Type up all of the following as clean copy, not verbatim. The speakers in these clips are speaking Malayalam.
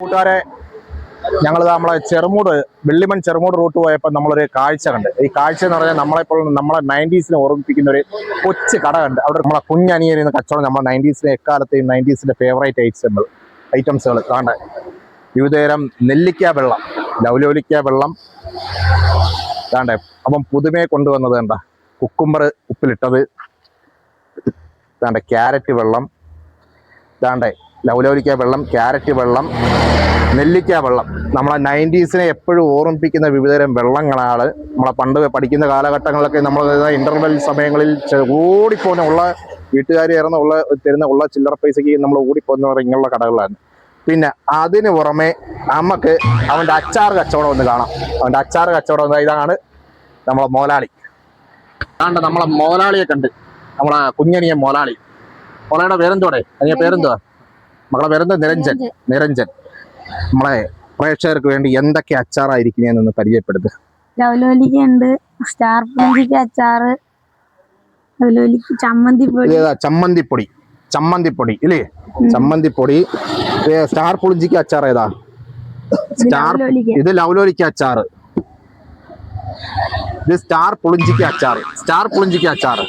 കൂട്ടുകാരെ, ഞങ്ങൾ നമ്മളെ ചെറുമൂട് വെള്ളിമൺ ചെറുമൂട് റൂട്ട് പോയപ്പോൾ നമ്മളൊരു കാഴ്ച കണ്ട്. ഈ കാഴ്ച എന്ന് പറഞ്ഞാൽ നമ്മളെ 90s ഓർമ്മിപ്പിക്കുന്ന ഒരു കൊച്ചു കട കണ്ട്. അവിടെ നമ്മളെ കുഞ്ഞനിയനിന്ന് കച്ചവടം നമ്മളെ 90s എക്കാലത്തെയും 90s ഫേവറേറ്റ് ഐറ്റംസുകൾ കാണാൻ വിവിധതരം നെല്ലിക്ക വെള്ളം, ലൗലോലിക്ക വെള്ളം കാണേ. അപ്പം പുതുമയെ കൊണ്ടുവന്നത് കണ്ട കുക്കുംബർ ഉപ്പിലിട്ടത് കാണേ, ക്യാരറ്റ് വെള്ളം ഇതാണ്ടേ, ലൗലോലിക്ക വെള്ളം, ക്യാരറ്റ് വെള്ളം, നെല്ലിക്ക വെള്ളം. നമ്മളെ 90s എപ്പോഴും ഓർമ്മിപ്പിക്കുന്ന വിവിധതരം വെള്ളങ്ങളാണ്. നമ്മളെ പണ്ട് പഠിക്കുന്ന കാലഘട്ടങ്ങളിലൊക്കെ നമ്മൾ ഇന്റർവെൽ സമയങ്ങളിൽ ഓടിപ്പോകുന്ന ഉള്ള വീട്ടുകാർ തരുന്ന ചില്ലറ പൈസയ്ക്ക് നമ്മൾ ഓടിപ്പോകുന്ന ഇങ്ങനെയുള്ള കടകളാണ്. പിന്നെ അതിന് പുറമെ നമുക്ക് അവൻ്റെ അച്ചാർ കച്ചവടം ഒന്ന് കാണാം. അവൻ്റെ അച്ചാർ കച്ചവടം ഇതാണ് നമ്മളെ മോലാളി. അതാണ്ട് നമ്മളെ മോലാളിയെ കണ്ട്, നമ്മളെ കുഞ്ഞനിയ മോലാളി. മോളയുടെ പേരെന്തോടെ? അതിന്റെ പേരെന്തുവാ? മകളെ പേരെന്താ? നിരഞ്ജൻ. നമ്മളെ പ്രേക്ഷകർക്ക് വേണ്ടി എന്തൊക്കെ അച്ചാറായിരിക്കുന്നതെന്ന് പരിചയപ്പെടുത്തുക. ലൗലോലിക്ക ഉണ്ട്, സ്റ്റാർ പുളിഞ്ചിക്ക അച്ചാറ്, ചമ്മന്തിപ്പൊടി ഇല്ലേ? ചമ്മന്തിപ്പൊടി. സ്റ്റാർ പുളിഞ്ചിക്ക അച്ചാർ ഏതാ? ഇത് ലൗലോലിക്ക അച്ചാറ്. ഇത് സ്റ്റാർ പുളിഞ്ചിക്ക അച്ചാറ്.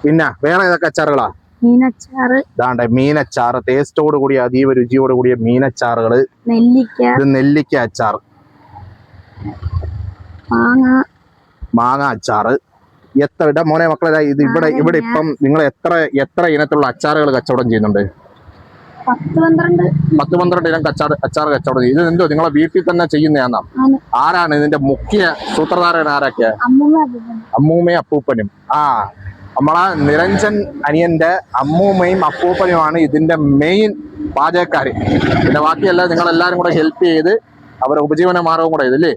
പിന്നെ വേറെ ഏതൊക്കെ അച്ചാറുകളാ? മീനച്ചാറ്, ടേസ്റ്റോട് കൂടിയ അതീവ രുചിയോട് കൂടിയ മീനച്ചാറുകള്. ഇത് നെല്ലിക്ക അച്ചാർ, മാങ്ങ അച്ചാറ്. എത്ര മോനെ മക്കളെ, ഇത് ഇവിടെ ഇപ്പം നിങ്ങൾ എത്ര ഇനത്തിലുള്ള അച്ചാറുകൾ കച്ചവടം ചെയ്യുന്നുണ്ട്? 10-12 ഇനം അച്ചാർ കച്ചവടം ചെയ്യും. ഇത് എന്തോ നിങ്ങളെ വീട്ടിൽ തന്നെ ചെയ്യുന്നതാണോ? ആരാണ് ഇതിന്റെ മുഖ്യ സൂത്രധാരൻ? ആരൊക്കെ? അമ്മൂമ്മയും അപ്പൂപ്പനും. നമ്മളെ നിരഞ്ജൻ അനിയന്റെ അമ്മൂമ്മയും അപ്പൂപ്പനുമാണ് ഇതിന്റെ മെയിൻ പാചകക്കാര്. പിന്നെ ബാക്കിയെല്ലാം നിങ്ങൾ എല്ലാരും കൂടെ ഹെൽപ്പ് ചെയ്ത് അവരുടെ ഉപജീവന മാർഗവും കൂടെ ഇതല്ലേ.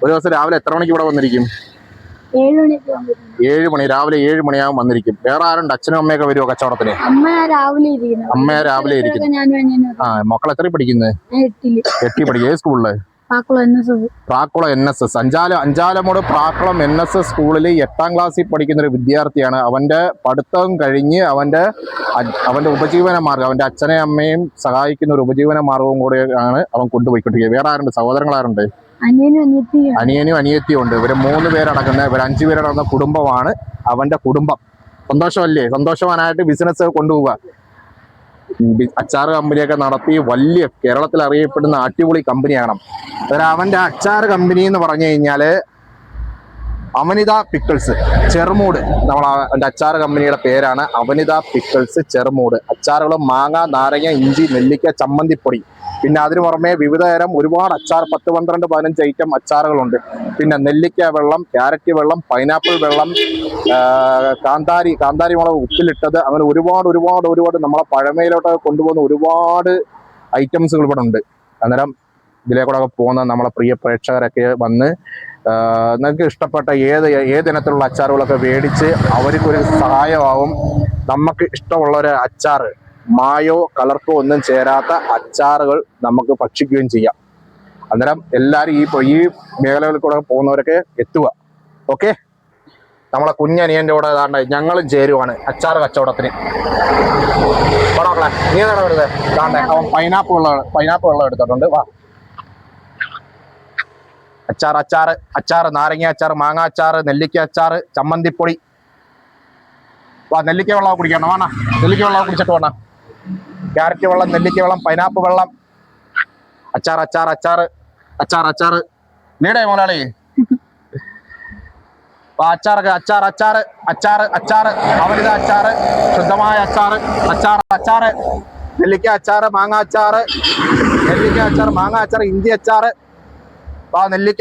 ഒരു ദിവസം രാവിലെ എത്ര മണിക്ക് ഇവിടെ വന്നിരിക്കും? 7 മണി. രാവിലെ 7 മണിയാകും വന്നിരിക്കും. വേറെ ആരുണ്ട്? അച്ഛനും അമ്മയൊക്കെ വരുമോ കച്ചവടത്തിന്? അമ്മ രാവിലെ ഇരിക്കും. മക്കൾ എത്ര പഠിക്കുന്നത്? 8 പഠിക്കും. ഏത് സ്കൂളില്? പ്രാക്കുളം NSS. അഞ്ചാലമൂട് പ്രാക്കുളം NSS സ്കൂളിൽ 8ാം ക്ലാസ്സിൽ പഠിക്കുന്ന ഒരു വിദ്യാർത്ഥിയാണ്. അവന്റെ പഠിത്തം കഴിഞ്ഞ് അവന്റെ ഉപജീവന മാർഗം, അവന്റെ അച്ഛനെയും അമ്മയും സഹായിക്കുന്ന ഒരു ഉപജീവന മാർഗവും കൂടെ ആണ് അവൻ കൊണ്ടുപോയിക്കൊണ്ടിരിക്കുന്നത്. വേറെ ആരുണ്ട്? സഹോദരങ്ങൾ ആരുണ്ട്? അനിയനും അനിയത്തിയും ഉണ്ട്. ഇവര് 3 പേരടങ്ങുന്ന, ഇവർ 5 പേരടങ്ങുന്ന കുടുംബമാണ് അവന്റെ കുടുംബം. സന്തോഷമല്ലേ? സന്തോഷവാനായിട്ട് ബിസിനസ് കൊണ്ടുപോവുക. അച്ചാർ കമ്പനിയൊക്കെ നടത്തി വലിയ കേരളത്തിൽ അറിയപ്പെടുന്ന അടിപൊളി കമ്പനിയാണ്. അവന്റെ അച്ചാർ കമ്പനി എന്ന് പറഞ്ഞു കഴിഞ്ഞാല് അവനിത പിക്കിൾസ് ചെറുമൂട്. അവന്റെ അച്ചാർ കമ്പനിയുടെ പേരാണ് അവനിത പിക്കിൾസ് ചെറുമൂട്. അച്ചാറുകളും മാങ്ങ, നാരങ്ങ, ഇഞ്ചി, നെല്ലിക്ക, ചമ്മന്തിപ്പൊടി. പിന്നെ അതിന് പുറമെ വിവിധതരം ഒരുപാട് അച്ചാർ, 10-12-15 ഐറ്റം അച്ചാറുകളുണ്ട്. പിന്നെ നെല്ലിക്ക വെള്ളം, ക്യാരറ്റ് വെള്ളം, പൈനാപ്പിൾ വെള്ളം, കാന്താരി മുളക് ഉപ്പിലിട്ടത്, അങ്ങനെ ഒരുപാട് നമ്മളെ പഴമയിലോട്ട് കൊണ്ടുപോകുന്ന ഒരുപാട് ഐറ്റംസുകൾ ഇവിടെ ഉണ്ട്. അന്നേരം ഇതിലേക്കൂടെ പോകുന്ന നമ്മളെ പ്രിയ പ്രേക്ഷകരൊക്കെ വന്ന് നിങ്ങൾക്ക് ഇഷ്ടപ്പെട്ട ഏതിനത്തിലുള്ള അച്ചാറുകളൊക്കെ മേടിച്ച് അവർക്കൊരു സഹായമാവും. നമുക്ക് ഇഷ്ടമുള്ള ഒരു അച്ചാറ്, മായോ കളർക്കോ ഒന്നും ചേരാത്ത അച്ചാറുകൾ നമുക്ക് ഭക്ഷിക്കുകയും ചെയ്യാം. അന്നേരം എല്ലാവരും ഈ മേഖലകളിൽ കൂടെ പോകുന്നവരൊക്കെ എത്തുക. ഓക്കെ, നമ്മളെ കുഞ്ഞനിയൻ്റെ കൂടെ ഏതാണ്ട് ഞങ്ങളും ചേരുവാണ് അച്ചാർ കച്ചവടത്തിന്. നീ ഏതാണ് വരുന്നത്? അവൻ പൈനാപ്പിൾ വെള്ളം എടുത്തിട്ടുണ്ട്. വാ. അച്ചാർ, നാരങ്ങ അച്ചാർ, മാങ്ങ അച്ചാർ, നെല്ലിക്ക അച്ചാർ, ചമ്മന്തിപ്പൊടി. വാ, നെല്ലിക്ക വെള്ളം കുടിക്കണം. വേണ നെല്ലിക്ക വെള്ളം കുടിച്ചിട്ട് വേണം. ക്യാരറ്റ് വെള്ളം, നെല്ലിക്ക വെള്ളം, പൈനാപ്പിൾ വെള്ളം, അച്ചാർ. നീടേ മോലാളി. അച്ചാർ, അവനിത അച്ചാർ, ശുദ്ധമായ അച്ചാർ, നെല്ലിക്ക അച്ചാർ, മാങ്ങ അച്ചാർ, ഇഞ്ചി അച്ചാർ, നെല്ലിക്ക